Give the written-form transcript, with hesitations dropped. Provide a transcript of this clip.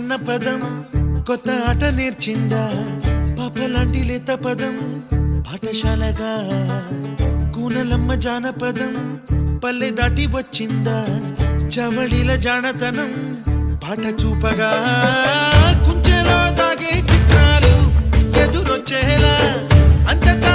అన్న పదం కొత్త ఆట నేర్చిందా పాపలాంటి లేత పదం పాఠశాలగా కూనలమ్మ జానపదం పల్లె దాటి వచ్చిందా చవళిల జానతనం పాట చూపగా కుంచెలో తాగే చిత్రాలు ఎదురొచ్చేలా అంతటా